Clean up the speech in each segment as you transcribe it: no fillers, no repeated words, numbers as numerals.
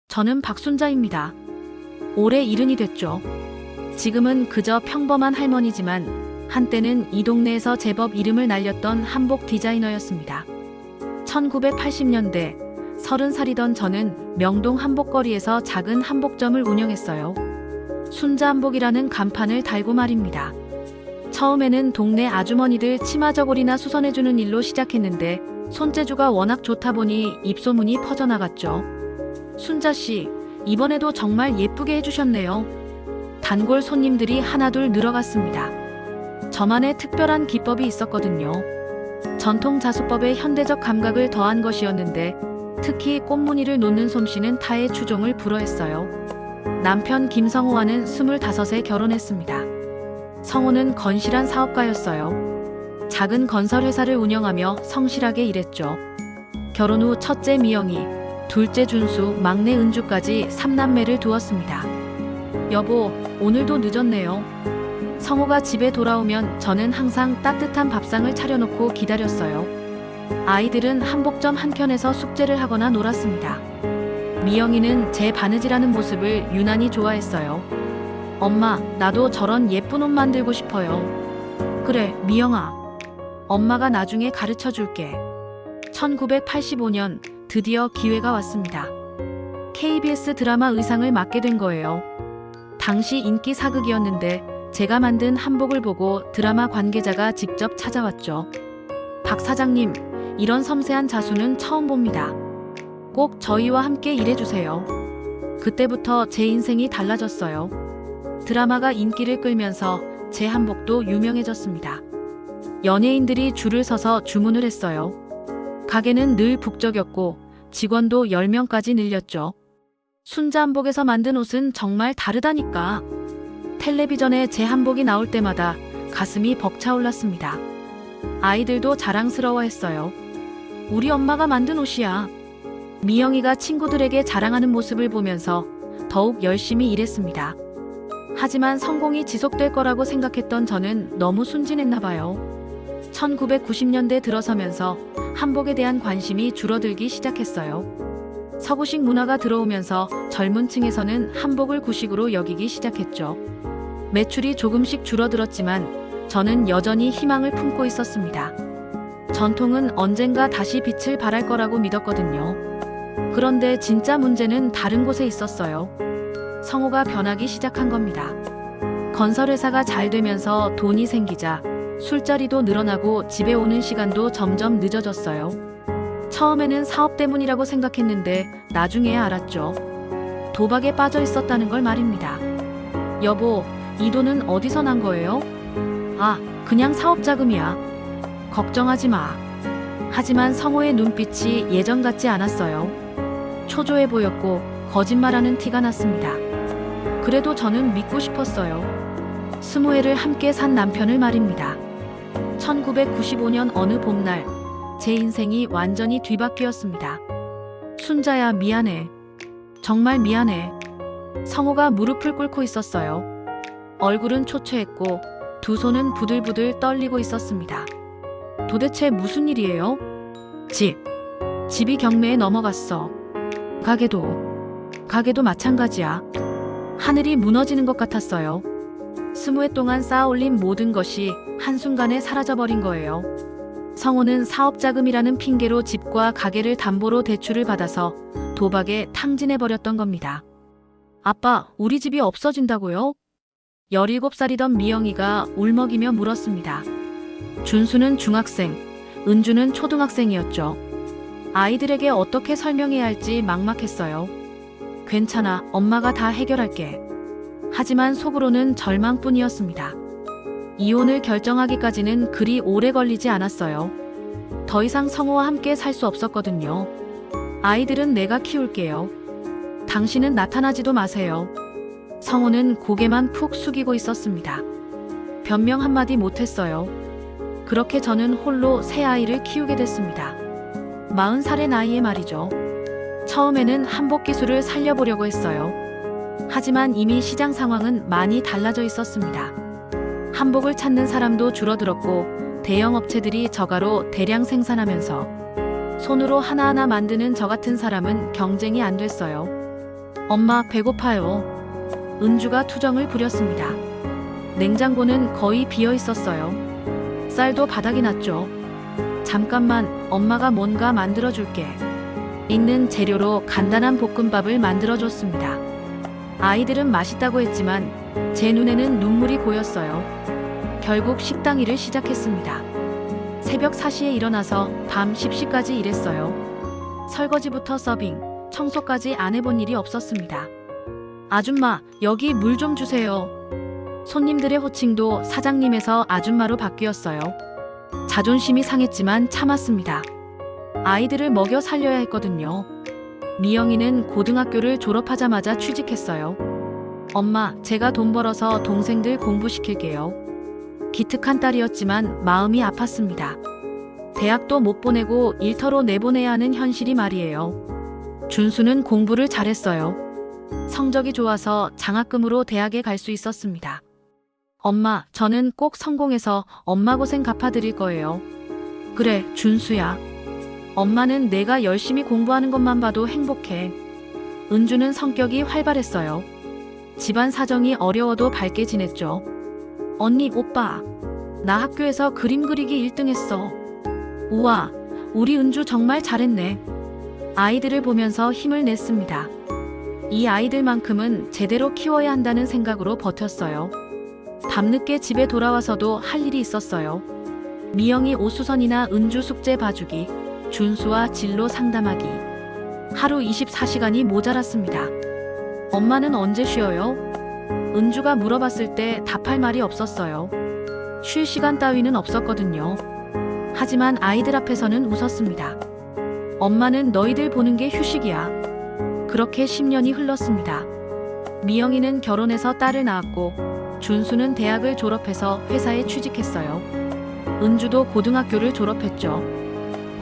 저는 박순자입니다. 올해 70이 됐죠. 지금은 그저 평범한 할머니지만 한때는 이 동네에서 제법 이름을 날렸던 한복 디자이너였습니다. 1980년대 30살이던 저는 명동 한복거리에서 작은 한복점을 운영했어요. 순자한복이라는 간판을 달고 말입니다. 처음에는 동네 아주머니들 치마 저고리나 수선해주는 일로 시작했는데 손재주가 워낙 좋다 보니 입소문이 퍼져나갔죠. 순자씨, 이번에도 정말 예쁘게 해주셨네요. 단골 손님들이 하나둘 늘어갔습니다. 저만의 특별한 기법이 있었거든요. 전통 자수법에 현대적 감각을 더한 것이었는데 특히 꽃무늬를 놓는 솜씨는 타의 추종을 불허했어요. 남편 김성호와는 25에 결혼했습니다. 성호는 건실한 사업가였어요. 작은 건설회사를 운영하며 성실하게 일했죠. 결혼 후 첫째 미영이, 둘째 준수, 막내 은주까지 3남매를 두었습니다. 여보, 오늘도 늦었네요. 성호가 집에 돌아오면 저는 항상 따뜻한 밥상을 차려놓고 기다렸어요. 아이들은 한복점 한켠에서 숙제를 하거나 놀았습니다. 미영이는 제 바느질하는 모습을 유난히 좋아했어요. 엄마, 나도 저런 예쁜 옷 만들고 싶어요. 그래, 미영아. 엄마가 나중에 가르쳐 줄게. 1985년 드디어 기회가 왔습니다. KBS 드라마 의상을 맡게 된 거예요. 당시 인기 사극이었는데 제가 만든 한복을 보고 드라마 관계자가 직접 찾아왔죠. 박 사장님, 이런 섬세한 자수는 처음 봅니다. 꼭 저희와 함께 일해주세요. 그때부터 제 인생이 달라졌어요. 드라마가 인기를 끌면서 제 한복도 유명해졌습니다. 연예인들이 줄을 서서 주문을 했어요. 가게는 늘 북적였고 직원도 10명까지 늘렸죠. 순자 한복에서 만든 옷은 정말 다르다니까. 텔레비전에 제 한복이 나올 때마다 가슴이 벅차올랐습니다. 아이들도 자랑스러워했어요. 우리 엄마가 만든 옷이야. 미영이가 친구들에게 자랑하는 모습을 보면서 더욱 열심히 일했습니다. 하지만 성공이 지속될 거라고 생각했던 저는 너무 순진했나 봐요. 1990년대 들어서면서 한복에 대한 관심이 줄어들기 시작했어요. 서구식 문화가 들어오면서 젊은 층에서는 한복을 구식으로 여기기 시작했죠. 매출이 조금씩 줄어들었지만 저는 여전히 희망을 품고 있었습니다. 전통은 언젠가 다시 빛을 발할 거라고 믿었거든요. 그런데 진짜 문제는 다른 곳에 있었어요. 성호가 변하기 시작한 겁니다. 건설회사가 잘 되면서 돈이 생기자 술자리도 늘어나고 집에 오는 시간도 점점 늦어졌어요. 처음에는 사업 때문이라고 생각했는데 나중에야 알았죠. 도박에 빠져 있었다는 걸 말입니다. 여보, 이 돈은 어디서 난 거예요? 아, 그냥 사업 자금이야. 걱정하지 마. 하지만 성호의 눈빛이 예전 같지 않았어요. 초조해 보였고 거짓말하는 티가 났습니다. 그래도 저는 믿고 싶었어요. 20회를 함께 산 남편을 말입니다. 1995년 어느 봄날 제 인생이 완전히 뒤바뀌었습니다. 순자야, 미안해. 정말 미안해. 성호가 무릎을 꿇고 있었어요. 얼굴은 초췌했고 두 손은 부들부들 떨리고 있었습니다. 도대체 무슨 일이에요? 집이 경매에 넘어갔어. 가게도 마찬가지야. 하늘이 무너지는 것 같았어요. 20회 동안 쌓아올린 모든 것이 한순간에 사라져버린 거예요. 성호는 사업자금이라는 핑계로 집과 가게를 담보로 대출을 받아서 도박에 탕진해버렸던 겁니다. 아빠, 우리 집이 없어진다고요? 17살이던 미영이가 울먹이며 물었습니다. 준수는 중학생, 은주는 초등학생이었죠. 아이들에게 어떻게 설명해야 할지 막막했어요. 괜찮아, 엄마가 다 해결할게. 하지만 속으로는 절망뿐이었습니다. 이혼을 결정하기까지는 그리 오래 걸리지 않았어요. 더 이상 성호와 함께 살 수 없었거든요. 아이들은 내가 키울게요. 당신은 나타나지도 마세요. 성호는 고개만 푹 숙이고 있었습니다. 변명 한마디 못했어요. 그렇게 저는 홀로 새 아이를 키우게 됐습니다. 40살의 나이에 말이죠. 처음에는 한복 기술을 살려보려고 했어요. 하지만 이미 시장 상황은 많이 달라져 있었습니다. 한복을 찾는 사람도 줄어들었고 대형 업체들이 저가로 대량 생산하면서 손으로 하나하나 만드는 저 같은 사람은 경쟁이 안 됐어요. 엄마, 배고파요. 은주가 투정을 부렸습니다. 냉장고는 거의 비어 있었어요. 쌀도 바닥이 났죠. 잠깐만, 엄마가 뭔가 만들어줄게. 있는 재료로 간단한 볶음밥을 만들어줬습니다. 아이들은 맛있다고 했지만 제 눈에는 눈물이 고였어요. 결국 식당 일을 시작했습니다. 새벽 4시에 일어나서 밤 10시까지 일했어요. 설거지부터 서빙, 청소까지 안 해본 일이 없었습니다. 아줌마, 여기 물 좀 주세요. 손님들의 호칭도 사장님에서 아줌마로 바뀌었어요. 자존심이 상했지만 참았습니다. 아이들을 먹여 살려야 했거든요. 미영이는 고등학교를 졸업하자마자 취직했어요. 엄마, 제가 돈 벌어서 동생들 공부시킬게요. 기특한 딸이었지만 마음이 아팠습니다. 대학도 못 보내고 일터로 내보내야 하는 현실이 말이에요. 준수는 공부를 잘했어요. 성적이 좋아서 장학금으로 대학에 갈 수 있었습니다. 엄마, 저는 꼭 성공해서 엄마 고생 갚아드릴 거예요. 그래, 준수야. 엄마는 내가 열심히 공부하는 것만 봐도 행복해. 은주는 성격이 활발했어요. 집안 사정이 어려워도 밝게 지냈죠. 언니, 오빠, 나 학교에서 그림 그리기 1등 했어. 우와, 우리 은주 정말 잘했네. 아이들을 보면서 힘을 냈습니다. 이 아이들만큼은 제대로 키워야 한다는 생각으로 버텼어요. 밤늦게 집에 돌아와서도 할 일이 있었어요. 미영이 오수선이나 은주 숙제 봐주기, 준수와 진로 상담하기. 하루 24시간이 모자랐습니다. 엄마는 언제 쉬어요? 은주가 물어봤을 때 답할 말이 없었어요. 쉴 시간 따위는 없었거든요. 하지만 아이들 앞에서는 웃었습니다. 엄마는 너희들 보는 게 휴식이야. 그렇게 10년이 흘렀습니다. 미영이는 결혼해서 딸을 낳았고 준수는 대학을 졸업해서 회사에 취직했어요. 은주도 고등학교를 졸업했죠.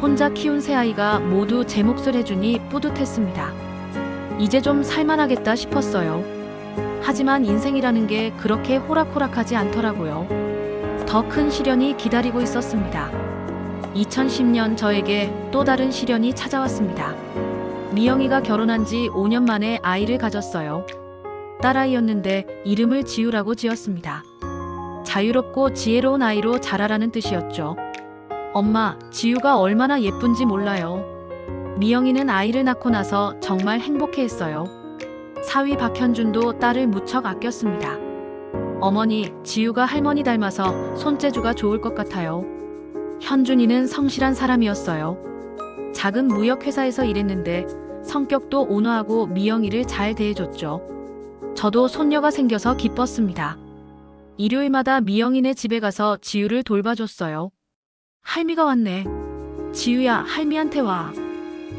혼자 키운 새 아이가 모두 제 몫을 해주니 뿌듯했습니다. 이제 좀 살만하겠다 싶었어요. 하지만 인생이라는 게 그렇게 호락호락하지 않더라고요. 더 큰 시련이 기다리고 있었습니다. 2010년 저에게 또 다른 시련이 찾아왔습니다. 미영이가 결혼한 지 5년 만에 아이를 가졌어요. 딸아이였는데 이름을 지우라고 지었습니다. 자유롭고 지혜로운 아이로 자라라는 뜻이었죠. 엄마, 지우가 얼마나 예쁜지 몰라요. 미영이는 아이를 낳고 나서 정말 행복해했어요. 사위 박현준도 딸을 무척 아꼈습니다. 어머니, 지우가 할머니 닮아서 손재주가 좋을 것 같아요. 현준이는 성실한 사람이었어요. 작은 무역회사에서 일했는데 성격도 온화하고 미영이를 잘 대해줬죠. 저도 손녀가 생겨서 기뻤습니다. 일요일마다 미영이네 집에 가서 지우를 돌봐줬어요. 할미가 왔네. 지우야, 할미한테 와.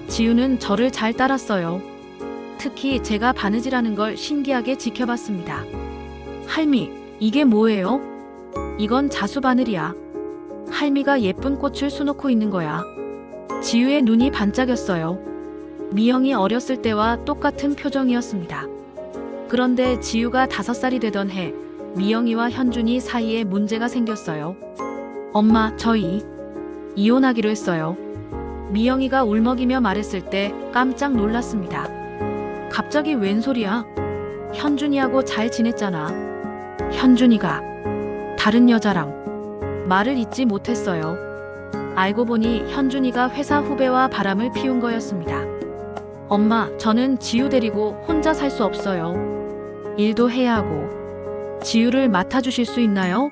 지우는 저를 잘 따랐어요. 특히 제가 바느질하는 걸 신기하게 지켜봤습니다. 할미, 이게 뭐예요? 이건 자수바늘이야. 할미가 예쁜 꽃을 수놓고 있는 거야. 지우의 눈이 반짝였어요. 미영이 어렸을 때와 똑같은 표정이었습니다. 그런데 지우가 5살이 되던 해, 미영이와 현준이 사이에 문제가 생겼어요. 엄마, 저희 이혼하기로 했어요. 미영이가 울먹이며 말했을 때 깜짝 놀랐습니다. 갑자기 웬 소리야? 현준이하고 잘 지냈잖아. 현준이가 다른 여자랑 말을 잇지 못했어요. 알고 보니 현준이가 회사 후배와 바람을 피운 거였습니다. 엄마, 저는 지우 데리고 혼자 살 수 없어요. 일도 해야 하고. 지우를 맡아주실 수 있나요?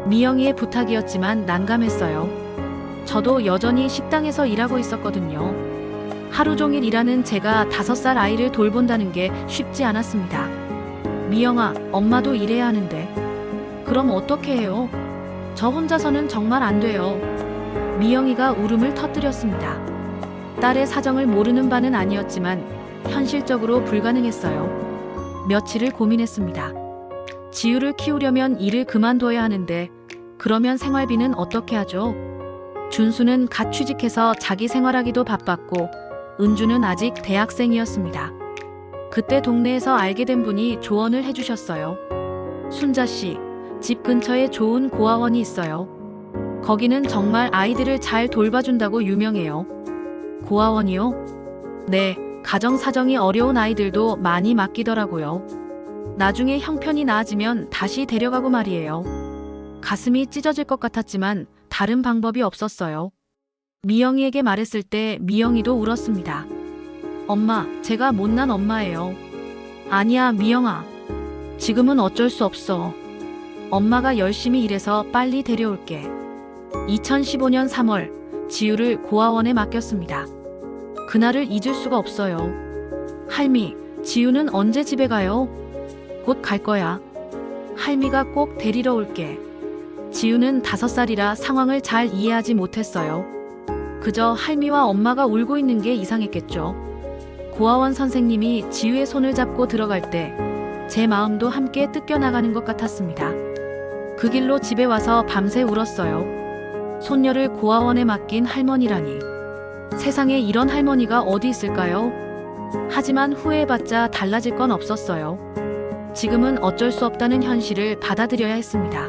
미영이의 부탁이었지만 난감했어요. 저도 여전히 식당에서 일하고 있었거든요. 하루 종일 일하는 제가 5살 아이를 돌본다는 게 쉽지 않았습니다. 미영아, 엄마도 일해야 하는데. 그럼 어떻게 해요? 저 혼자서는 정말 안 돼요. 미영이가 울음을 터뜨렸습니다. 딸의 사정을 모르는 바는 아니었지만 현실적으로 불가능했어요. 며칠을 고민했습니다. 지우를 키우려면 일을 그만둬야 하는데 그러면 생활비는 어떻게 하죠? 준수는 갓 취직해서 자기 생활하기도 바빴고 은주는 아직 대학생이었습니다. 그때 동네에서 알게 된 분이 조언을 해주셨어요. 순자씨, 집 근처에 좋은 고아원이 있어요. 거기는 정말 아이들을 잘 돌봐준다고 유명해요. 고아원이요? 네, 가정 사정이 어려운 아이들도 많이 맡기더라고요. 나중에 형편이 나아지면 다시 데려가고 말이에요. 가슴이 찢어질 것 같았지만 다른 방법이 없었어요. 미영이에게 말했을 때 미영이도 울었습니다. 엄마, 제가 못난 엄마예요. 아니야, 미영아. 지금은 어쩔 수 없어. 엄마가 열심히 일해서 빨리 데려올게. 2015년 3월, 지우를 고아원에 맡겼습니다. 그날을 잊을 수가 없어요. 할미, 지우는 언제 집에 가요? 곧 갈 거야. 할미가 꼭 데리러 올게. 지우는 5살이라 상황을 잘 이해하지 못했어요. 그저 할미와 엄마가 울고 있는 게 이상했겠죠. 고아원 선생님이 지우의 손을 잡고 들어갈 때 제 마음도 함께 뜯겨나가는 것 같았습니다. 그 길로 집에 와서 밤새 울었어요. 손녀를 고아원에 맡긴 할머니라니. 세상에 이런 할머니가 어디 있을까요? 하지만 후회해봤자 달라질 건 없었어요. 지금은 어쩔 수 없다는 현실을 받아들여야 했습니다.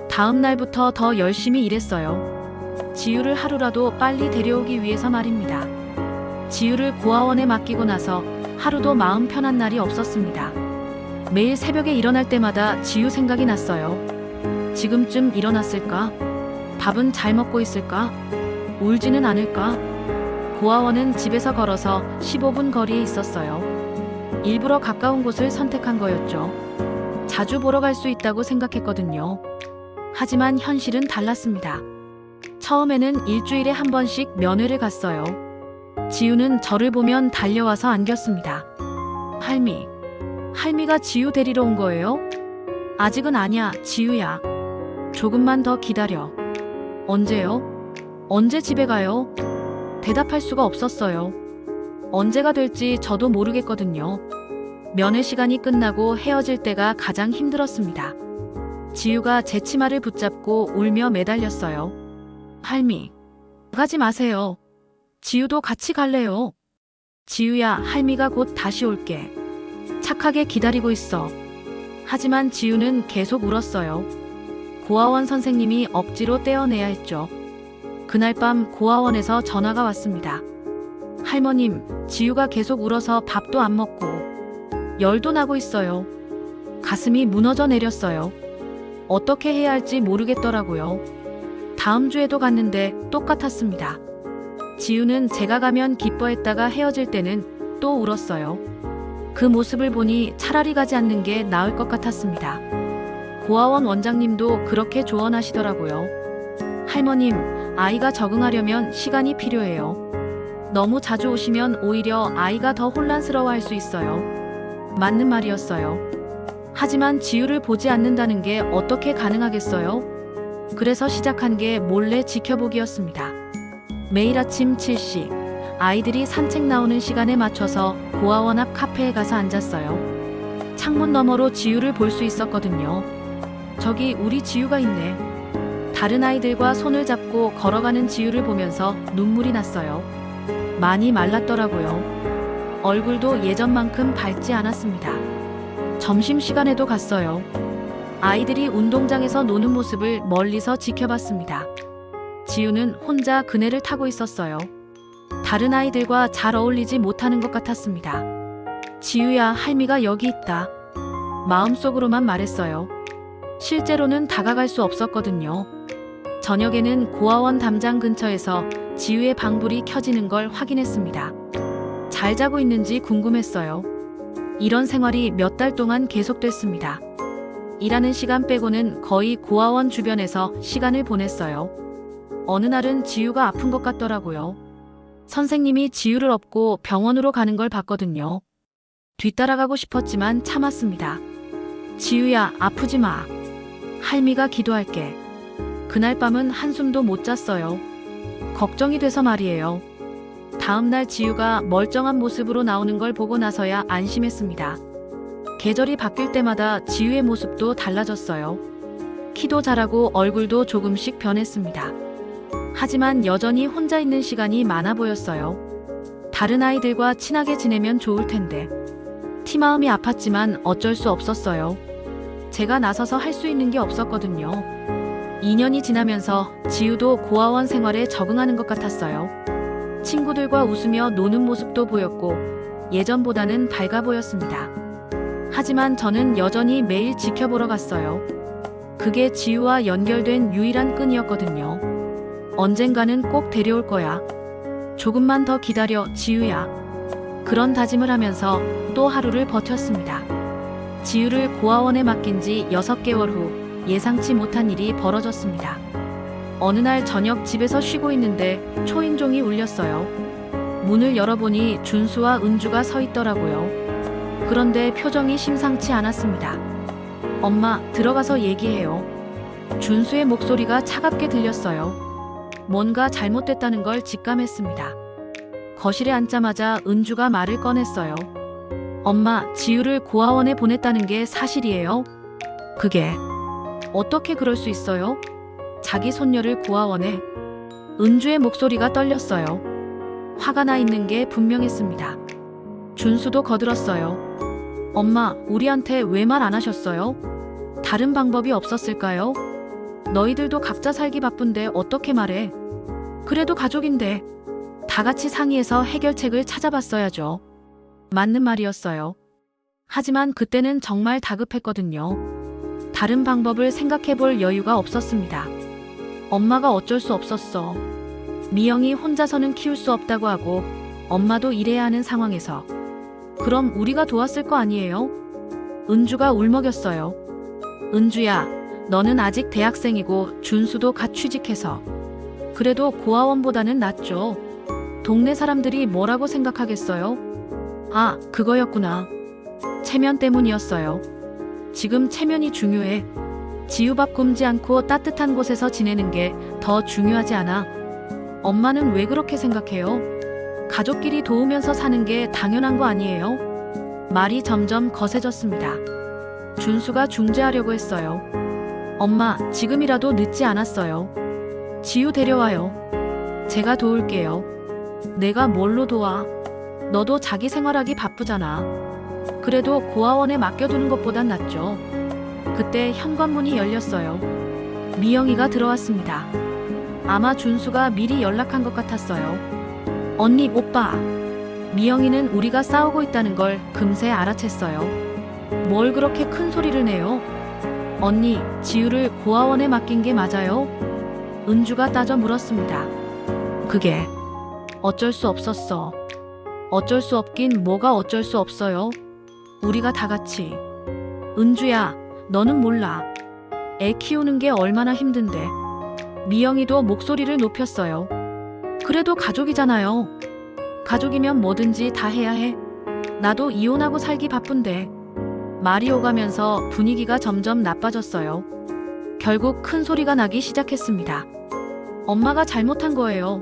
다음 날부터 더 열심히 일했어요. 지우를 하루라도 빨리 데려오기 위해서 말입니다. 지우를 고아원에 맡기고 나서 하루도 마음 편한 날이 없었습니다. 매일 새벽에 일어날 때마다 지우 생각이 났어요. 지금쯤 일어났을까? 밥은 잘 먹고 있을까? 울지는 않을까? 고아원은 집에서 걸어서 15분 거리에 있었어요. 일부러 가까운 곳을 선택한 거였죠. 자주 보러 갈 수 있다고 생각했거든요. 하지만 현실은 달랐습니다. 처음에는 일주일에 한 번씩 면회를 갔어요. 지우는 저를 보면 달려와서 안겼습니다. 할미가 지우 데리러 온 거예요? 아직은 아니야, 지우야. 조금만 더 기다려. 언제요? 언제 집에 가요? 대답할 수가 없었어요. 언제가 될지 저도 모르겠거든요. 면회 시간이 끝나고 헤어질 때가 가장 힘들었습니다. 지우가 제 치마를 붙잡고 울며 매달렸어요. 할미, 가지 마세요. 지우도 같이 갈래요. 지우야, 할미가 곧 다시 올게. 착하게 기다리고 있어. 하지만 지우는 계속 울었어요. 고아원 선생님이 억지로 떼어내야 했죠. 그날 밤 고아원에서 전화가 왔습니다. 할머님, 지우가 계속 울어서 밥도 안 먹고 열도 나고 있어요. 가슴이 무너져 내렸어요. 어떻게 해야 할지 모르겠더라고요. 다음 주에도 갔는데 똑같았습니다. 지우는 제가 가면 기뻐했다가 헤어질 때는 또 울었어요. 그 모습을 보니 차라리 가지 않는 게 나을 것 같았습니다. 고아원 원장님도 그렇게 조언하시더라고요. 할머님, 아이가 적응하려면 시간이 필요해요. 너무 자주 오시면 오히려 아이가 더 혼란스러워할 수 있어요. 맞는 말이었어요. 하지만 지우를 보지 않는다는 게 어떻게 가능하겠어요? 그래서 시작한 게 몰래 지켜보기였습니다. 매일 아침 7시, 아이들이 산책 나오는 시간에 맞춰서 고아원 앞 카페에 가서 앉았어요. 창문 너머로 지우를 볼 수 있었거든요. 저기 우리 지우가 있네. 다른 아이들과 손을 잡고 걸어가는 지우를 보면서 눈물이 났어요. 많이 말랐더라고요. 얼굴도 예전만큼 밝지 않았습니다. 점심시간에도 갔어요. 아이들이 운동장에서 노는 모습을 멀리서 지켜봤습니다. 지우는 혼자 그네를 타고 있었어요. 다른 아이들과 잘 어울리지 못하는 것 같았습니다. 지우야, 할미가 여기 있다. 마음속으로만 말했어요. 실제로는 다가갈 수 없었거든요. 저녁에는 고아원 담장 근처에서 지우의 방불이 켜지는 걸 확인했습니다. 잘 자고 있는지 궁금했어요. 이런 생활이 몇 달 동안 계속됐습니다. 일하는 시간 빼고는 거의 고아원 주변에서 시간을 보냈어요. 어느 날은 지우가 아픈 것 같더라고요. 선생님이 지우를 업고 병원으로 가는 걸 봤거든요. 뒤따라가고 싶었지만 참았습니다. 지우야, 아프지 마. 할미가 기도할게. 그날 밤은 한숨도 못 잤어요. 걱정이 돼서 말이에요. 다음 날 지우가 멀쩡한 모습으로 나오는 걸 보고 나서야 안심했습니다. 계절이 바뀔 때마다 지우의 모습도 달라졌어요. 키도 자라고 얼굴도 조금씩 변했습니다. 하지만 여전히 혼자 있는 시간이 많아 보였어요. 다른 아이들과 친하게 지내면 좋을 텐데. 티마음이 아팠지만 어쩔 수 없었어요. 제가 나서서 할 수 있는 게 없었거든요. 2년이 지나면서 지우도 고아원 생활에 적응하는 것 같았어요. 친구들과 웃으며 노는 모습도 보였고 예전보다는 밝아 보였습니다. 하지만 저는 여전히 매일 지켜보러 갔어요. 그게 지우와 연결된 유일한 끈이었거든요. 언젠가는 꼭 데려올 거야. 조금만 더 기다려, 지우야. 그런 다짐을 하면서 또 하루를 버텼습니다. 지우를 고아원에 맡긴 지 6개월 후 예상치 못한 일이 벌어졌습니다. 어느 날 저녁 집에서 쉬고 있는데 초인종이 울렸어요. 문을 열어보니 준수와 은주가 서 있더라고요. 그런데 표정이 심상치 않았습니다. 엄마, 들어가서 얘기해요. 준수의 목소리가 차갑게 들렸어요. 뭔가 잘못됐다는 걸 직감했습니다. 거실에 앉자마자 은주가 말을 꺼냈어요. 엄마, 지우를 고아원에 보냈다는 게 사실이에요? 그게 어떻게 그럴 수 있어요? 자기 손녀를 고아원에? 은주의 목소리가 떨렸어요. 화가 나 있는 게 분명했습니다. 준수도 거들었어요. 엄마, 우리한테 왜 말 안 하셨어요? 다른 방법이 없었을까요? 너희들도 각자 살기 바쁜데 어떻게 말해? 그래도 가족인데 다 같이 상의해서 해결책을 찾아봤어야죠. 맞는 말이었어요. 하지만 그때는 정말 다급했거든요. 다른 방법을 생각해볼 여유가 없었습니다. 엄마가 어쩔 수 없었어. 미영이 혼자서는 키울 수 없다고 하고 엄마도 일해야 하는 상황에서. 그럼 우리가 도왔을 거 아니에요? 은주가 울먹였어요. 은주야, 너는 아직 대학생이고 준수도 갓 취직해서. 그래도 고아원보다는 낫죠. 동네 사람들이 뭐라고 생각하겠어요? 아, 그거였구나. 체면 때문이었어요. 지금 체면이 중요해. 지우밥 굶지 않고 따뜻한 곳에서 지내는 게 더 중요하지 않아? 엄마는 왜 그렇게 생각해요? 가족끼리 도우면서 사는 게 당연한 거 아니에요? 말이 점점 거세졌습니다. 준수가 중재하려고 했어요. 엄마, 지금이라도 늦지 않았어요. 지우 데려와요. 제가 도울게요. 내가 뭘로 도와? 너도 자기 생활하기 바쁘잖아. 그래도 고아원에 맡겨두는 것보단 낫죠. 그때 현관문이 열렸어요. 미영이가 들어왔습니다. 아마 준수가 미리 연락한 것 같았어요. 언니, 오빠. 미영이는 우리가 싸우고 있다는 걸 금세 알아챘어요. 뭘 그렇게 큰 소리를 내요? 언니, 지우를 고아원에 맡긴 게 맞아요? 은주가 따져 물었습니다. 그게 어쩔 수 없었어. 어쩔 수 없긴 뭐가 어쩔 수 없어요. 우리가 다 같이. 은주야, 너는 몰라. 애 키우는 게 얼마나 힘든데. 미영이도 목소리를 높였어요. 그래도 가족이잖아요. 가족이면 뭐든지 다 해야 해. 나도 이혼하고 살기 바쁜데. 말이 오가면서 분위기가 점점 나빠졌어요. 결국 큰 소리가 나기 시작했습니다. 엄마가 잘못한 거예요.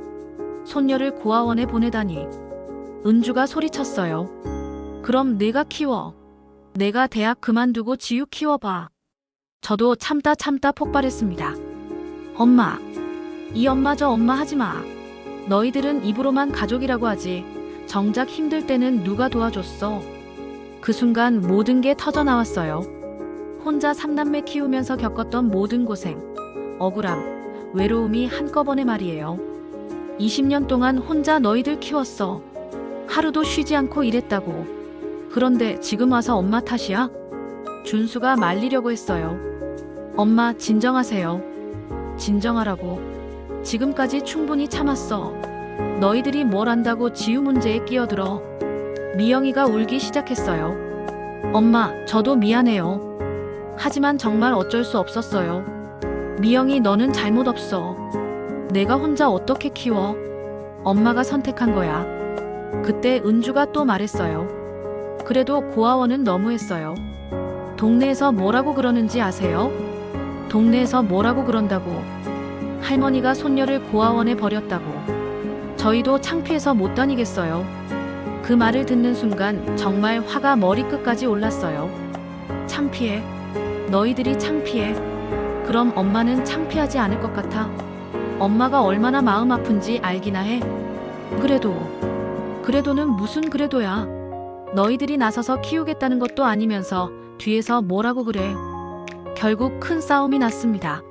손녀를 고아원에 보내다니. 은주가 소리쳤어요. 그럼 내가 키워. 내가 대학 그만두고 지우 키워봐. 저도 참다 폭발했습니다. 엄마. 이 엄마 저 엄마 하지 마. 너희들은 입으로만 가족이라고 하지. 정작 힘들 때는 누가 도와줬어. 그 순간 모든 게 터져 나왔어요. 혼자 3남매 키우면서 겪었던 모든 고생, 억울함, 외로움이 한꺼번에 말이에요. 20년 동안 혼자 너희들 키웠어. 하루도 쉬지 않고 일했다고. 그런데 지금 와서 엄마 탓이야? 준수가 말리려고 했어요. 엄마, 진정하세요. 진정하라고. 지금까지 충분히 참았어. 너희들이 뭘 안다고 지우 문제에 끼어들어. 미영이가 울기 시작했어요. 엄마, 저도 미안해요. 하지만 정말 어쩔 수 없었어요. 미영이, 너는 잘못 없어. 내가 혼자 어떻게 키워? 엄마가 선택한 거야. 그때 은주가 또 말했어요. 그래도 고아원은 너무했어요. 동네에서 뭐라고 그러는지 아세요? 동네에서 뭐라고 그런다고. 할머니가 손녀를 고아원에 버렸다고. 저희도 창피해서 못 다니겠어요. 그 말을 듣는 순간 정말 화가 머리끝까지 올랐어요. 창피해. 너희들이 창피해. 그럼 엄마는 창피하지 않을 것 같아? 엄마가 얼마나 마음 아픈지 알기나 해. 그래도는 무슨 그래도야. 너희들이 나서서 키우겠다는 것도 아니면서 뒤에서 뭐라고 그래. 결국 큰 싸움이 났습니다.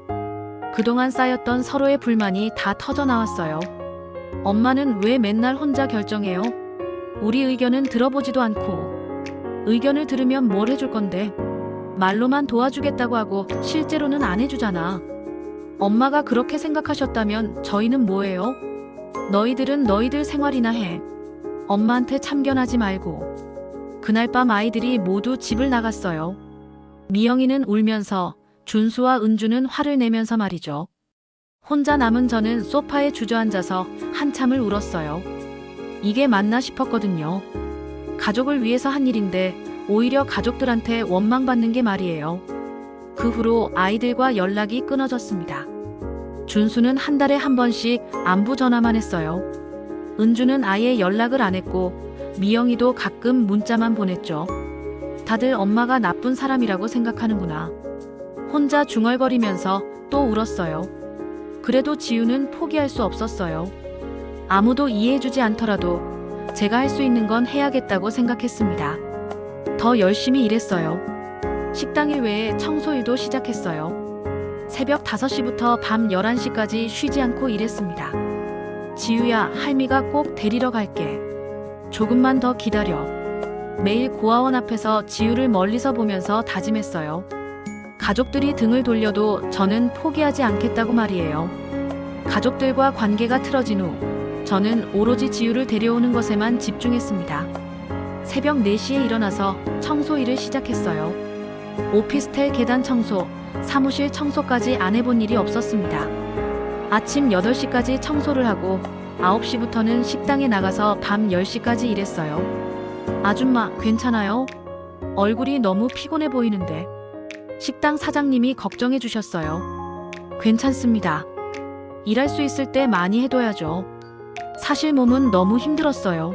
그동안 쌓였던 서로의 불만이 다 터져 나왔어요. 엄마는 왜 맨날 혼자 결정해요? 우리 의견은 들어보지도 않고. 의견을 들으면 뭘 해줄 건데? 말로만 도와주겠다고 하고 실제로는 안 해주잖아. 엄마가 그렇게 생각하셨다면 저희는 뭐예요? 너희들은 너희들 생활이나 해. 엄마한테 참견하지 말고. 그날 밤 아이들이 모두 집을 나갔어요. 미영이는 울면서, 준수와 은주는 화를 내면서 말이죠. 혼자 남은 저는 소파에 주저앉아서 한참을 울었어요. 이게 맞나 싶었거든요. 가족을 위해서 한 일인데 오히려 가족들한테 원망받는 게 말이에요. 그 후로 아이들과 연락이 끊어졌습니다. 준수는 한 달에 한 번씩 안부 전화만 했어요. 은주는 아예 연락을 안 했고 미영이도 가끔 문자만 보냈죠. 다들 엄마가 나쁜 사람이라고 생각하는구나. 혼자 중얼거리면서 또 울었어요. 그래도 지우는 포기할 수 없었어요. 아무도 이해해주지 않더라도 제가 할 수 있는 건 해야겠다고 생각했습니다. 더 열심히 일했어요. 식당 일 외에 청소일도 시작했어요. 새벽 5시부터 밤 11시까지 쉬지 않고 일했습니다. 지우야, 할미가 꼭 데리러 갈게. 조금만 더 기다려. 매일 고아원 앞에서 지우를 멀리서 보면서 다짐했어요. 가족들이 등을 돌려도 저는 포기하지 않겠다고 말이에요. 가족들과 관계가 틀어진 후 저는 오로지 지우를 데려오는 것에만 집중했습니다. 새벽 4시에 일어나서 청소 일을 시작했어요. 오피스텔 계단 청소, 사무실 청소까지 안 해본 일이 없었습니다. 아침 8시까지 청소를 하고 9시부터는 식당에 나가서 밤 10시까지 일했어요. 아줌마, 괜찮아요? 얼굴이 너무 피곤해 보이는데. 식당 사장님이 걱정해 주셨어요. 괜찮습니다. 일할 수 있을 때 많이 해둬야죠. 사실 몸은 너무 힘들었어요.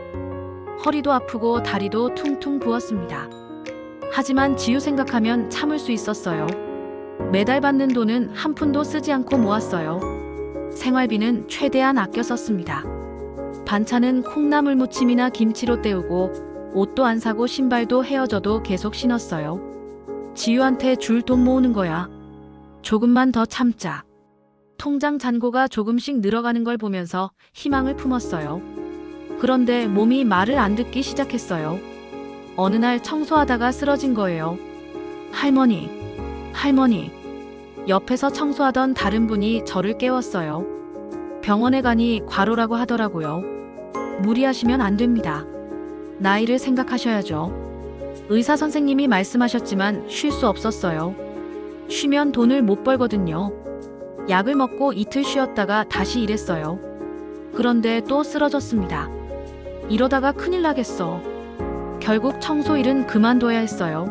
허리도 아프고 다리도 퉁퉁 부었습니다. 하지만 지우 생각하면 참을 수 있었어요. 매달 받는 돈은 한 푼도 쓰지 않고 모았어요. 생활비는 최대한 아껴 썼습니다. 반찬은 콩나물 무침이나 김치로 때우고 옷도 안 사고 신발도 헤어져도 계속 신었어요. 지우한테 줄 돈 모으는 거야. 조금만 더 참자. 통장 잔고가 조금씩 늘어가는 걸 보면서 희망을 품었어요. 그런데 몸이 말을 안 듣기 시작했어요. 어느 날 청소하다가 쓰러진 거예요. 할머니, 할머니. 옆에서 청소하던 다른 분이 저를 깨웠어요. 병원에 가니 과로라고 하더라고요. 무리하시면 안 됩니다. 나이를 생각하셔야죠. 의사 선생님이 말씀하셨지만 쉴 수 없었어요. 쉬면 돈을 못 벌거든요. 약을 먹고 이틀 쉬었다가 다시 일했어요. 그런데 또 쓰러졌습니다. 이러다가 큰일 나겠어. 결국 청소 일은 그만둬야 했어요.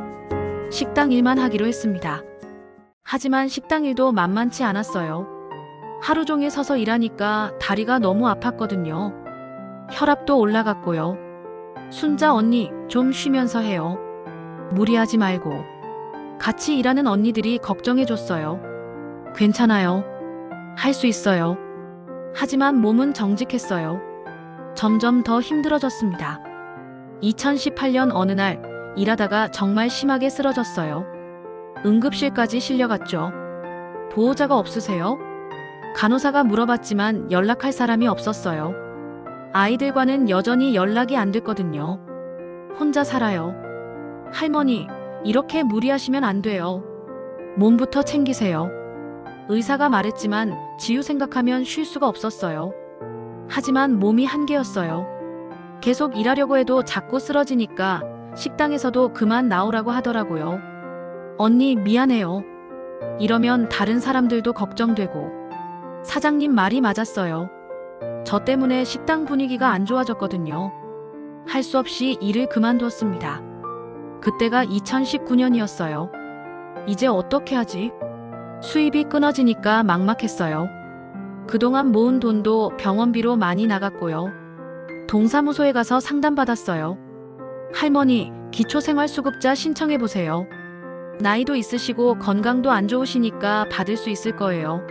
식당 일만 하기로 했습니다. 하지만 식당 일도 만만치 않았어요. 하루 종일 서서 일하니까 다리가 너무 아팠거든요. 혈압도 올라갔고요. 순자 언니, 좀 쉬면서 해요. 무리하지 말고. 같이 일하는 언니들이 걱정해줬어요. 괜찮아요. 할 수 있어요. 하지만 몸은 정직했어요. 점점 더 힘들어졌습니다. 2018년 어느 날 일하다가 정말 심하게 쓰러졌어요. 응급실까지 실려갔죠. 보호자가 없으세요? 간호사가 물어봤지만 연락할 사람이 없었어요. 아이들과는 여전히 연락이 안 됐거든요. 혼자 살아요. 할머니, 이렇게 무리하시면 안 돼요. 몸부터 챙기세요. 의사가 말했지만 지우 생각하면 쉴 수가 없었어요. 하지만 몸이 한계였어요. 계속 일하려고 해도 자꾸 쓰러지니까 식당에서도 그만 나오라고 하더라고요. 언니, 미안해요. 이러면 다른 사람들도 걱정되고. 사장님 말이 맞았어요. 저 때문에 식당 분위기가 안 좋아졌거든요. 할 수 없이 일을 그만두었습니다. 그때가 2019년이었어요. 이제 어떻게 하지? 수입이 끊어지니까 막막했어요. 그동안 모은 돈도 병원비로 많이 나갔고요. 동사무소에 가서 상담받았어요. 할머니, 기초생활수급자 신청해보세요. 나이도 있으시고 건강도 안 좋으시니까 받을 수 있을 거예요.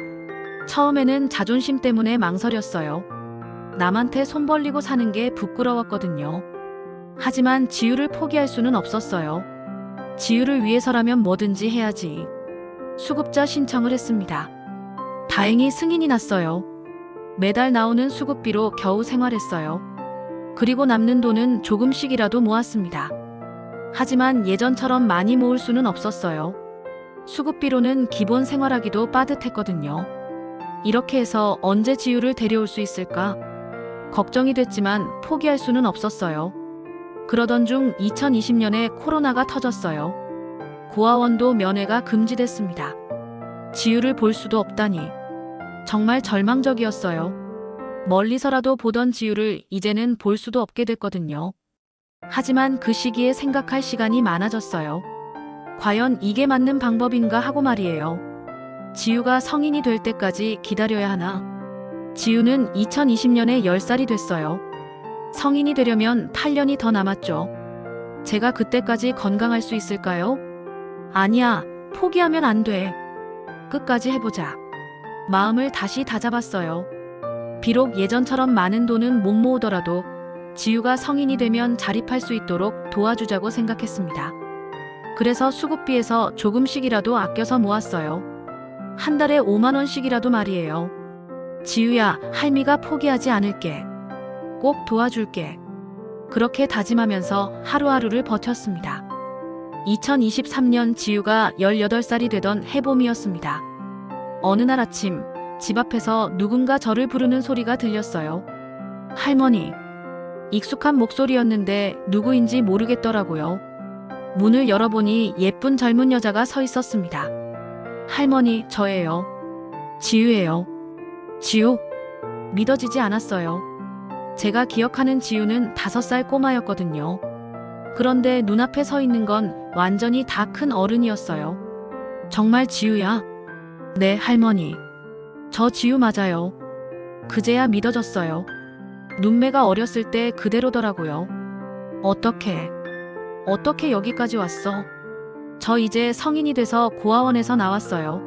처음에는 자존심 때문에 망설였어요. 남한테 손 벌리고 사는 게 부끄러웠거든요. 하지만 지우를 포기할 수는 없었어요. 지우를 위해서라면 뭐든지 해야지. 수급자 신청을 했습니다. 다행히 승인이 났어요. 매달 나오는 수급비로 겨우 생활했어요. 그리고 남는 돈은 조금씩이라도 모았습니다. 하지만 예전처럼 많이 모을 수는 없었어요. 수급비로는 기본 생활하기도 빠듯했거든요. 이렇게 해서 언제 지유를 데려올 수 있을까? 걱정이 됐지만 포기할 수는 없었어요. 그러던 중 2020년에 코로나가 터졌어요. 고아원도 면회가 금지됐습니다. 지유를 볼 수도 없다니. 정말 절망적이었어요. 멀리서라도 보던 지유를 이제는 볼 수도 없게 됐거든요. 하지만 그 시기에 생각할 시간이 많아졌어요. 과연 이게 맞는 방법인가 하고 말이에요. 지유가 성인이 될 때까지 기다려야 하나? 지유는 2020년에 10살이 됐어요. 성인이 되려면 8년이 더 남았죠. 제가 그때까지 건강할 수 있을까요? 아니야, 포기하면 안 돼. 끝까지 해보자. 마음을 다시 다잡았어요. 비록 예전처럼 많은 돈은 못 모으더라도 지유가 성인이 되면 자립할 수 있도록 도와주자고 생각했습니다. 그래서 수급비에서 조금씩이라도 아껴서 모았어요. 한 달에 5만 원씩이라도 말이에요. 지유야, 할미가 포기하지 않을게. 꼭 도와줄게. 그렇게 다짐하면서 하루하루를 버텼습니다. 2023년 지유가 18살이 되던 해봄이었습니다. 어느 날 아침 집 앞에서 누군가 저를 부르는 소리가 들렸어요. 할머니. 익숙한 목소리였는데 누구인지 모르겠더라고요. 문을 열어보니 예쁜 젊은 여자가 서 있었습니다. 할머니, 저예요. 지유예요. 지유? 믿어지지 않았어요. 제가 기억하는 지유는 5살 꼬마였거든요. 그런데 눈앞에 서 있는 건 완전히 다 큰 어른이었어요. 정말 지유야? 네, 할머니. 저 지유 맞아요. 그제야 믿어졌어요. 눈매가 어렸을 때 그대로더라고요. 어떻게 여기까지 왔어? 저 이제 성인이 돼서 고아원에서 나왔어요.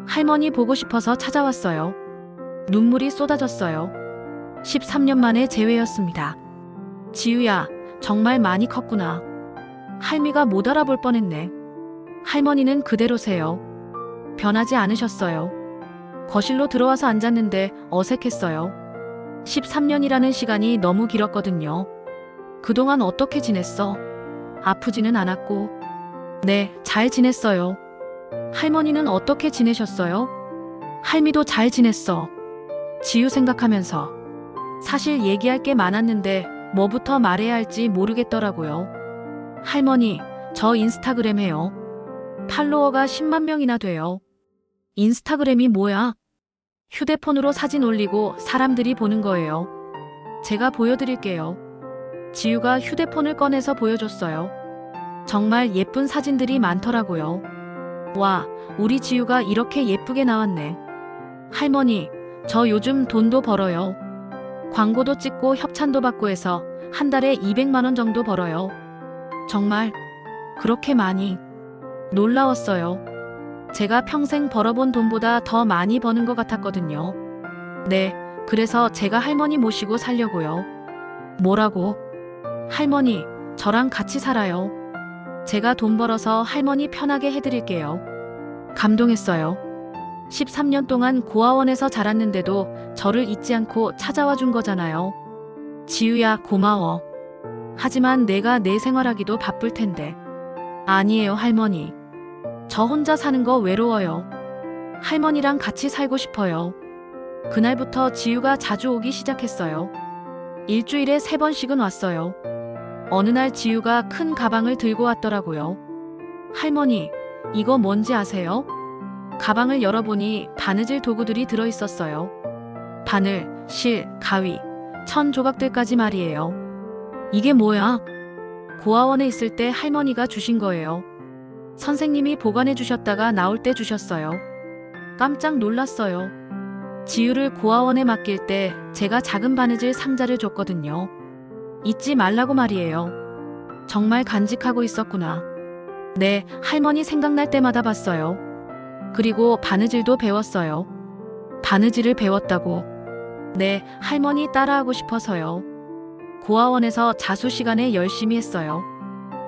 할머니 보고 싶어서 찾아왔어요. 눈물이 쏟아졌어요. 13년 만에 재회였습니다. 지유야, 정말 많이 컸구나. 할미가 못 알아볼 뻔했네. 할머니는 그대로세요. 변하지 않으셨어요. 거실로 들어와서 앉았는데 어색했어요. 13년이라는 시간이 너무 길었거든요. 그동안 어떻게 지냈어? 아프지는 않았고. 네, 잘 지냈어요. 할머니는 어떻게 지내셨어요? 할미도 잘 지냈어. 지유 생각하면서. 사실 얘기할 게 많았는데 뭐부터 말해야 할지 모르겠더라고요. 할머니, 저 인스타그램 해요. 팔로워가 10만 명이나 돼요. 인스타그램이 뭐야? 휴대폰으로 사진 올리고 사람들이 보는 거예요. 제가 보여드릴게요. 지유가 휴대폰을 꺼내서 보여줬어요. 정말 예쁜 사진들이 많더라고요. 와, 우리 지유가 이렇게 예쁘게 나왔네. 할머니, 저 요즘 돈도 벌어요. 광고도 찍고 협찬도 받고 해서 한 달에 200만 원 정도 벌어요. 정말 그렇게 많이? 놀라웠어요. 제가 평생 벌어본 돈보다 더 많이 버는 것 같았거든요. 네, 그래서 제가 할머니 모시고 살려고요. 뭐라고? 할머니, 저랑 같이 살아요. 제가 돈 벌어서 할머니 편하게 해드릴게요. 감동했어요. 13년 동안 고아원에서 자랐는데도 저를 잊지 않고 찾아와 준 거잖아요. 지유야, 고마워. 하지만 내가 내 생활하기도 바쁠 텐데. 아니에요, 할머니. 저 혼자 사는 거 외로워요. 할머니랑 같이 살고 싶어요. 그날부터 지유가 자주 오기 시작했어요. 일주일에 3번씩은 왔어요. 어느 날 지유가 큰 가방을 들고 왔더라고요. 할머니, 이거 뭔지 아세요? 가방을 열어보니 바느질 도구들이 들어있었어요. 바늘, 실, 가위, 천 조각들까지 말이에요. 이게 뭐야? 고아원에 있을 때 할머니가 주신 거예요. 선생님이 보관해 주셨다가 나올 때 주셨어요. 깜짝 놀랐어요. 지유를 고아원에 맡길 때 제가 작은 바느질 상자를 줬거든요. 잊지 말라고 말이에요. 정말 간직하고 있었구나. 네, 할머니 생각날 때마다 봤어요. 그리고 바느질도 배웠어요. 바느질을 배웠다고. 네, 할머니 따라하고 싶어서요. 고아원에서 자수 시간에 열심히 했어요.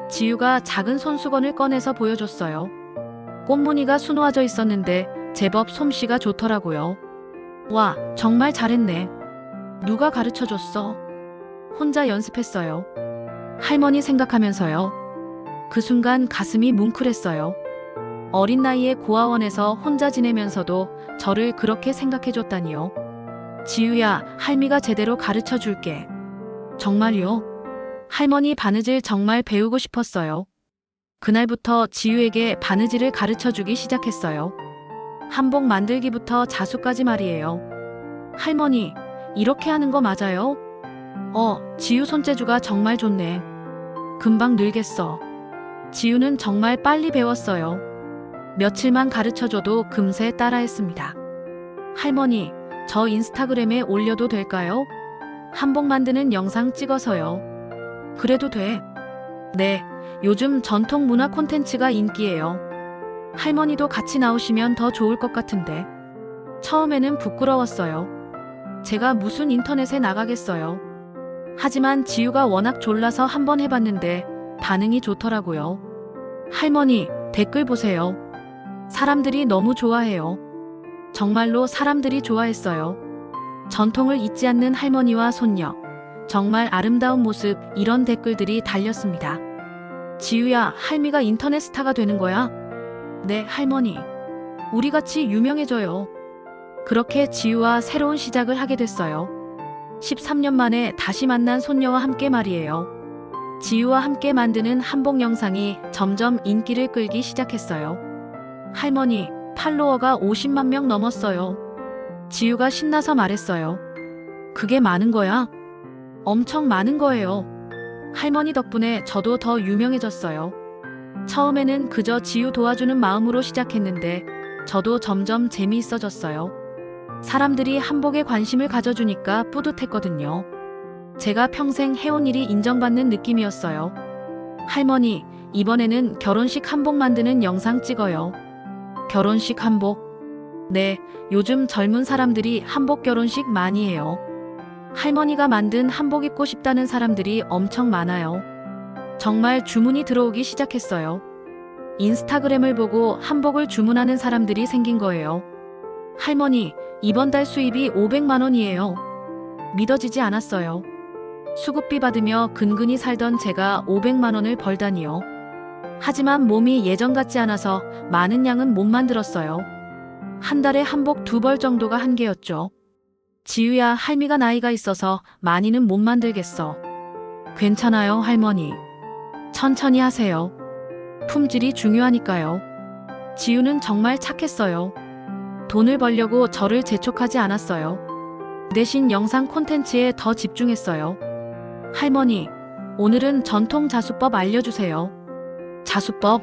지유가 작은 손수건을 꺼내서 보여줬어요. 꽃무늬가 수놓아져 있었는데 제법 솜씨가 좋더라고요. 와, 정말 잘했네. 누가 가르쳐 줬어? 혼자 연습했어요. 할머니 생각하면서요. 그 순간 가슴이 뭉클했어요. 어린 나이에 고아원에서 혼자 지내면서도 저를 그렇게 생각해 줬다니요. 지우야, 할미가 제대로 가르쳐 줄게. 정말요? 할머니 바느질 정말 배우고 싶었어요. 그날부터 지우에게 바느질을 가르쳐 주기 시작했어요. 한복 만들기부터 자수까지 말이에요. 할머니, 이렇게 하는 거 맞아요? 지우 손재주가 정말 좋네. 금방 늘겠어. 지우는 정말 빨리 배웠어요. 며칠만 가르쳐줘도 금세 따라했습니다. 할머니, 저 인스타그램에 올려도 될까요? 한복 만드는 영상 찍어서요. 그래도 돼. 네, 요즘 전통 문화 콘텐츠가 인기예요. 할머니도 같이 나오시면 더 좋을 것 같은데. 처음에는 부끄러웠어요. 제가 무슨 인터넷에 나가겠어요. 하지만 지우가 워낙 졸라서 한번 해봤는데 반응이 좋더라고요. 할머니, 댓글 보세요. 사람들이 너무 좋아해요. 정말로 사람들이 좋아했어요. 전통을 잊지 않는 할머니와 손녀. 정말 아름다운 모습, 이런 댓글들이 달렸습니다. 지우야, 할미가 인터넷 스타가 되는 거야? 네, 할머니. 우리 같이 유명해져요. 그렇게 지우와 새로운 시작을 하게 됐어요. 13년 만에 다시 만난 손녀와 함께 말이에요. 지우와 함께 만드는 한복 영상이 점점 인기를 끌기 시작했어요. 할머니, 팔로워가 50만 명 넘었어요. 지우가 신나서 말했어요. 그게 많은 거야? 엄청 많은 거예요. 할머니 덕분에 저도 더 유명해졌어요. 처음에는 그저 지우 도와주는 마음으로 시작했는데 저도 점점 재미있어졌어요. 사람들이 한복에 관심을 가져주니까 뿌듯했거든요. 제가 평생 해온 일이 인정받는 느낌이었어요. 할머니, 이번에는 결혼식 한복 만드는 영상 찍어요. 결혼식 한복? 네, 요즘 젊은 사람들이 한복 결혼식 많이 해요. 할머니가 만든 한복 입고 싶다는 사람들이 엄청 많아요. 정말 주문이 들어오기 시작했어요. 인스타그램을 보고 한복을 주문하는 사람들이 생긴 거예요. 할머니, 이번 달 수입이 500만 원이에요. 믿어지지 않았어요. 수급비 받으며 근근히 살던 제가 500만 원을 벌다니요. 하지만 몸이 예전 같지 않아서 많은 양은 못 만들었어요. 한 달에 한복 2벌 정도가 한계였죠. 지우야, 할미가 나이가 있어서 많이는 못 만들겠어. 괜찮아요, 할머니. 천천히 하세요. 품질이 중요하니까요. 지우는 정말 착했어요. 돈을 벌려고 저를 재촉하지 않았어요. 대신 영상 콘텐츠에 더 집중했어요. 할머니, 오늘은 전통 자수법 알려주세요. 자수법?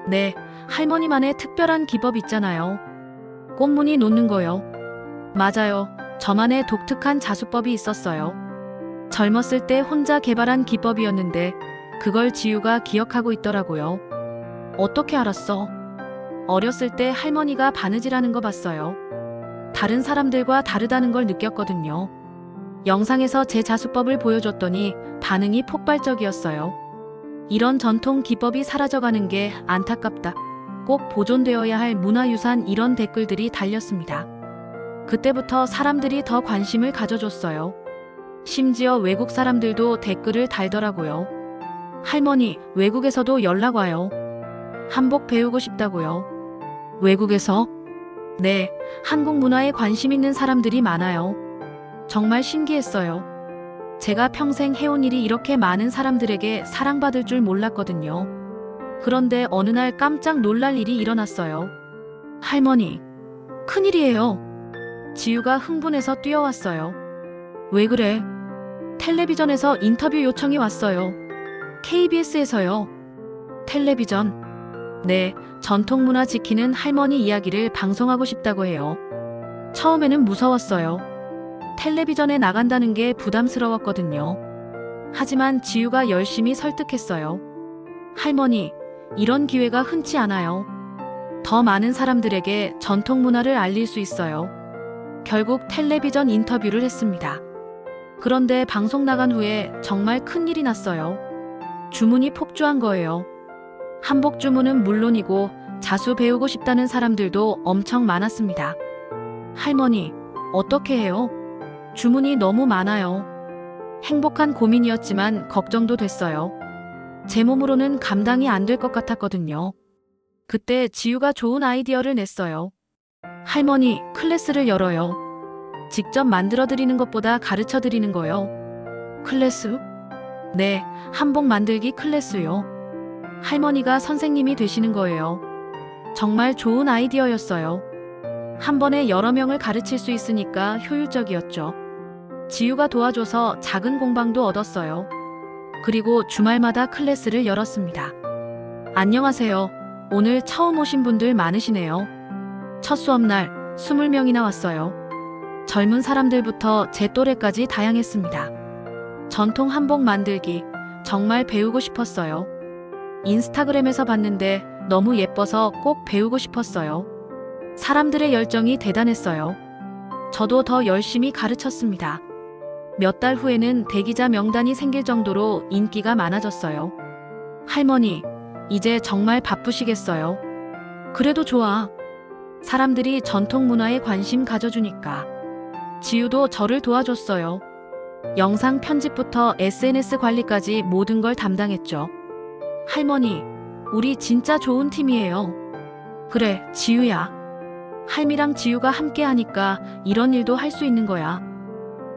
네, 할머니만의 특별한 기법 있잖아요. 꽃무늬 놓는 거요. 맞아요. 저만의 독특한 자수법이 있었어요. 젊었을 때 혼자 개발한 기법이었는데 그걸 지우가 기억하고 있더라고요. 어떻게 알았어? 어렸을 때 할머니가 바느질하는 거 봤어요. 다른 사람들과 다르다는 걸 느꼈거든요. 영상에서 제 자수법을 보여줬더니 반응이 폭발적이었어요. 이런 전통 기법이 사라져가는 게 안타깝다. 꼭 보존되어야 할 문화유산, 이런 댓글들이 달렸습니다. 그때부터 사람들이 더 관심을 가져줬어요. 심지어 외국 사람들도 댓글을 달더라고요. 할머니, 외국에서도 연락 와요. 한복 배우고 싶다고요. 외국에서? 네, 한국 문화에 관심 있는 사람들이 많아요. 정말 신기했어요. 제가 평생 해온 일이 이렇게 많은 사람들에게 사랑받을 줄 몰랐거든요. 그런데 어느 날 깜짝 놀랄 일이 일어났어요. 할머니, 큰일이에요. 지우가 흥분해서 뛰어왔어요. 왜 그래? 텔레비전에서 인터뷰 요청이 왔어요. KBS에서요. 텔레비전? 네, 전통문화 지키는 할머니 이야기를 방송하고 싶다고 해요. 처음에는 무서웠어요. 텔레비전에 나간다는 게 부담스러웠거든요. 하지만 지우가 열심히 설득했어요. 할머니, 이런 기회가 흔치 않아요. 더 많은 사람들에게 전통 문화를 알릴 수 있어요. 결국 텔레비전 인터뷰를 했습니다. 그런데 방송 나간 후에 정말 큰일이 났어요. 주문이 폭주한 거예요. 한복 주문은 물론이고 자수 배우고 싶다는 사람들도 엄청 많았습니다. 할머니, 어떻게 해요? 주문이 너무 많아요. 행복한 고민이었지만 걱정도 됐어요. 제 몸으로는 감당이 안 될 것 같았거든요. 그때 지우가 좋은 아이디어를 냈어요. 할머니, 클래스를 열어요. 직접 만들어 드리는 것보다 가르쳐 드리는 거요. 클래스? 네, 한복 만들기 클래스요. 할머니가 선생님이 되시는 거예요. 정말 좋은 아이디어였어요. 한 번에 여러 명을 가르칠 수 있으니까 효율적이었죠. 지우가 도와줘서 작은 공방도 얻었어요. 그리고 주말마다 클래스를 열었습니다. 안녕하세요. 오늘 처음 오신 분들 많으시네요. 첫 수업날 20명이나 왔어요. 젊은 사람들부터 제 또래까지 다양했습니다. 전통 한복 만들기 정말 배우고 싶었어요. 인스타그램에서 봤는데 너무 예뻐서 꼭 배우고 싶었어요. 사람들의 열정이 대단했어요. 저도 더 열심히 가르쳤습니다. 몇 달 후에는 대기자 명단이 생길 정도로 인기가 많아졌어요. 할머니, 이제 정말 바쁘시겠어요? 그래도 좋아. 사람들이 전통 문화에 관심 가져주니까. 지우도 저를 도와줬어요. 영상 편집부터 SNS 관리까지 모든 걸 담당했죠. 할머니, 우리 진짜 좋은 팀이에요. 그래, 지우야. 할미랑 지우가 함께 하니까 이런 일도 할 수 있는 거야.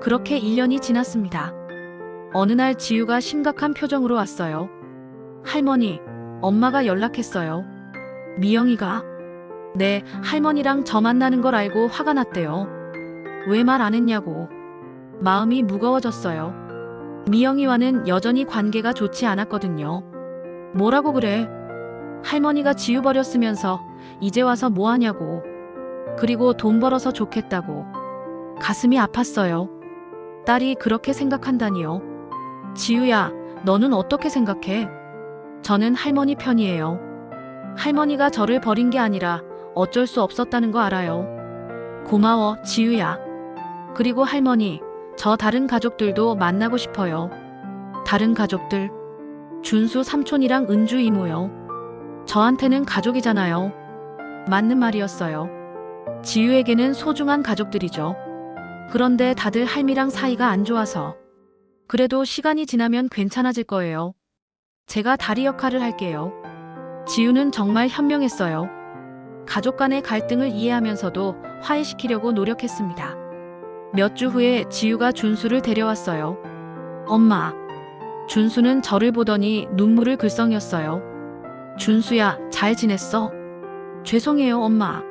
그렇게 1년이 지났습니다. 어느 날 지우가 심각한 표정으로 왔어요. 할머니, 엄마가 연락했어요. 미영이가? 네, 할머니랑 저 만나는 걸 알고 화가 났대요. 왜 말 안 했냐고. 마음이 무거워졌어요. 미영이와는 여전히 관계가 좋지 않았거든요. 뭐라고 그래? 할머니가 지우버렸으면서 이제 와서 뭐 하냐고. 그리고 돈 벌어서 좋겠다고. 가슴이 아팠어요. 딸이 그렇게 생각한다니요. 지우야, 너는 어떻게 생각해? 저는 할머니 편이에요. 할머니가 저를 버린 게 아니라 어쩔 수 없었다는 거 알아요. 고마워, 지우야. 그리고 할머니, 저 다른 가족들도 만나고 싶어요. 다른 가족들? 준수 삼촌이랑 은주 이모요. 저한테는 가족이잖아요. 맞는 말이었어요. 지우에게는 소중한 가족들이죠. 그런데 다들 할미랑 사이가 안 좋아서. 그래도 시간이 지나면 괜찮아질 거예요. 제가 다리 역할을 할게요. 지우는 정말 현명했어요. 가족 간의 갈등을 이해하면서도 화해시키려고 노력했습니다. 몇 주 후에 지우가 준수를 데려왔어요. 엄마. 준수는 저를 보더니 눈물을 글썽였어요. 준수야, 잘 지냈어? 죄송해요, 엄마.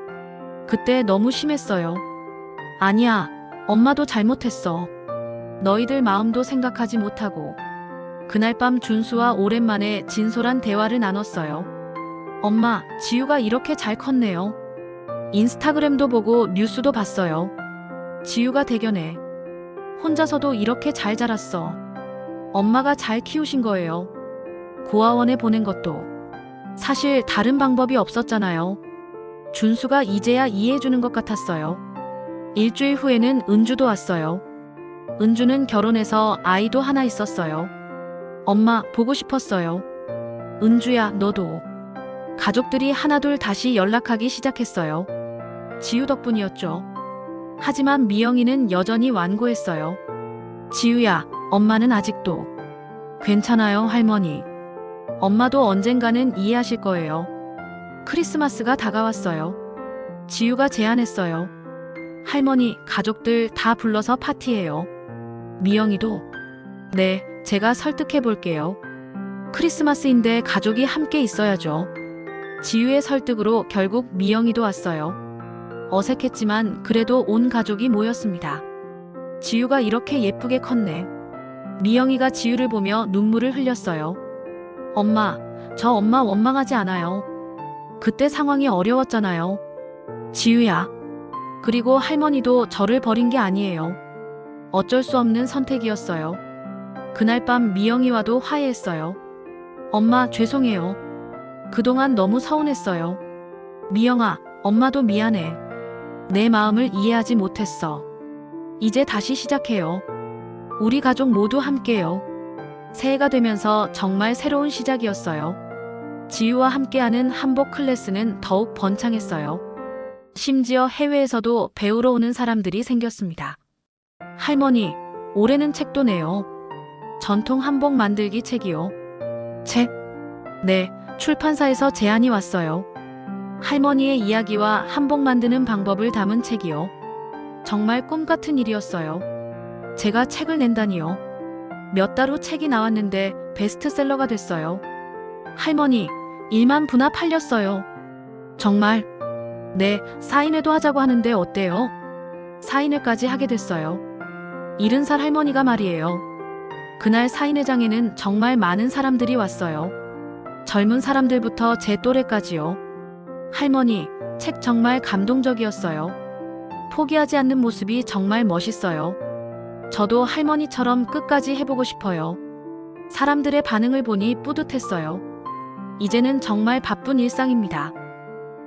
그때 너무 심했어요. 아니야, 엄마도 잘못했어. 너희들 마음도 생각하지 못하고. 그날 밤 준수와 오랜만에 진솔한 대화를 나눴어요. 엄마, 지우가 이렇게 잘 컸네요. 인스타그램도 보고 뉴스도 봤어요. 지우가 대견해. 혼자서도 이렇게 잘 자랐어. 엄마가 잘 키우신 거예요. 고아원에 보낸 것도. 사실 다른 방법이 없었잖아요. 준수가 이제야 이해해주는 것 같았어요. 일주일 후에는 은주도 왔어요. 은주는 결혼해서 아이도 하나 있었어요. 엄마, 보고 싶었어요. 은주야, 너도. 가족들이 하나둘 다시 연락하기 시작했어요. 지우 덕분이었죠. 하지만 미영이는 여전히 완고했어요. 지우야, 엄마는 아직도. 괜찮아요, 할머니. 엄마도 언젠가는 이해하실 거예요. 크리스마스가 다가왔어요. 지우가 제안했어요. 할머니, 가족들 다 불러서 파티해요. 미영이도. 네, 제가 설득해 볼게요. 크리스마스인데 가족이 함께 있어야죠. 지우의 설득으로 결국 미영이도 왔어요. 어색했지만 그래도 온 가족이 모였습니다. 지우가 이렇게 예쁘게 컸네. 미영이가 지우를 보며 눈물을 흘렸어요. 엄마, 저 엄마 원망하지 않아요. 그때 상황이 어려웠잖아요. 지우야. 그리고 할머니도 저를 버린 게 아니에요. 어쩔 수 없는 선택이었어요. 그날 밤 미영이와도 화해했어요. 엄마, 죄송해요. 그동안 너무 서운했어요. 미영아, 엄마도 미안해. 내 마음을 이해하지 못했어. 이제 다시 시작해요. 우리 가족 모두 함께요. 새해가 되면서 정말 새로운 시작이었어요. 지우와 함께하는 한복 클래스는 더욱 번창했어요. 심지어 해외에서도 배우러 오는 사람들이 생겼습니다. 할머니, 올해는 책도 내요. 전통 한복 만들기 책이요. 책? 네, 출판사에서 제안이 왔어요. 할머니의 이야기와 한복 만드는 방법을 담은 책이요. 정말 꿈 같은 일이었어요. 제가 책을 낸다니요. 몇 달 후 책이 나왔는데 베스트셀러가 됐어요. 할머니, 1만 부나 팔렸어요. 정말? 네, 사인회도 하자고 하는데 어때요? 사인회까지 하게 됐어요. 70살 할머니가 말이에요. 그날 사인회장에는 정말 많은 사람들이 왔어요. 젊은 사람들부터 제 또래까지요. 할머니, 책 정말 감동적이었어요. 포기하지 않는 모습이 정말 멋있어요. 저도 할머니처럼 끝까지 해보고 싶어요. 사람들의 반응을 보니 뿌듯했어요. 이제는 정말 바쁜 일상입니다.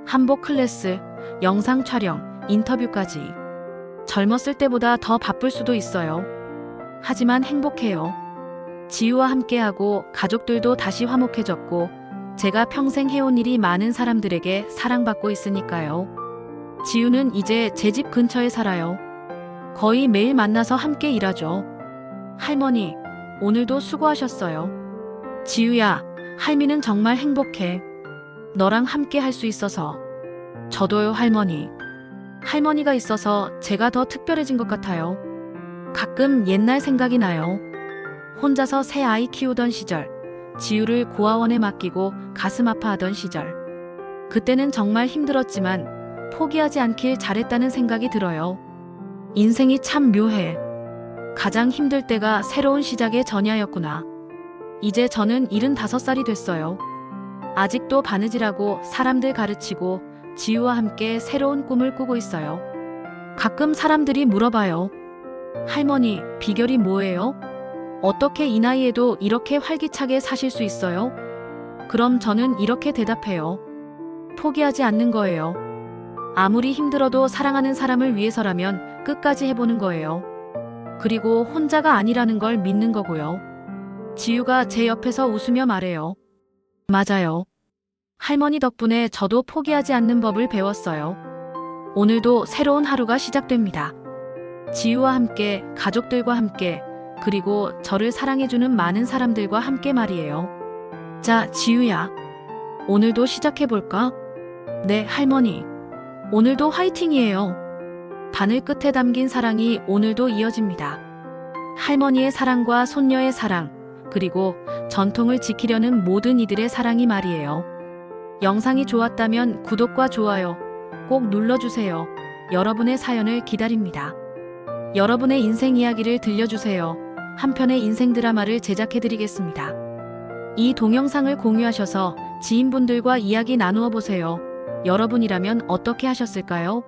한복 클래스, 영상 촬영, 인터뷰까지. 젊었을 때보다 더 바쁠 수도 있어요. 하지만 행복해요. 지유와 함께하고 가족들도 다시 화목해졌고 제가 평생 해온 일이 많은 사람들에게 사랑받고 있으니까요. 지유는 이제 제 집 근처에 살아요. 거의 매일 만나서 함께 일하죠. 할머니, 오늘도 수고하셨어요. 지유야, 할미는 정말 행복해. 너랑 함께 할 수 있어서. 저도요, 할머니. 할머니가 있어서 제가 더 특별해진 것 같아요. 가끔 옛날 생각이 나요. 혼자서 새 아이 키우던 시절, 지유를 고아원에 맡기고 가슴 아파하던 시절. 그때는 정말 힘들었지만 포기하지 않길 잘했다는 생각이 들어요. 인생이 참 묘해. 가장 힘들 때가 새로운 시작의 전야였구나. 이제 저는 75살이 됐어요. 아직도 바느질하고 사람들 가르치고 지유와 함께 새로운 꿈을 꾸고 있어요. 가끔 사람들이 물어봐요. 할머니, 비결이 뭐예요? 어떻게 이 나이에도 이렇게 활기차게 사실 수 있어요? 그럼 저는 이렇게 대답해요. 포기하지 않는 거예요. 아무리 힘들어도 사랑하는 사람을 위해서라면 끝까지 해보는 거예요. 그리고 혼자가 아니라는 걸 믿는 거고요. 지유가 제 옆에서 웃으며 말해요. 맞아요. 할머니 덕분에 저도 포기하지 않는 법을 배웠어요. 오늘도 새로운 하루가 시작됩니다. 지유와 함께, 가족들과 함께, 그리고 저를 사랑해주는 많은 사람들과 함께 말이에요. 자, 지유야. 오늘도 시작해볼까? 네, 할머니. 오늘도 화이팅이에요. 바늘 끝에 담긴 사랑이 오늘도 이어집니다. 할머니의 사랑과 손녀의 사랑, 그리고 전통을 지키려는 모든 이들의 사랑이 말이에요. 영상이 좋았다면 구독과 좋아요 꼭 눌러주세요. 여러분의 사연을 기다립니다. 여러분의 인생 이야기를 들려주세요. 한 편의 인생 드라마를 제작해드리겠습니다. 이 동영상을 공유하셔서 지인분들과 이야기 나누어 보세요. 여러분이라면 어떻게 하셨을까요?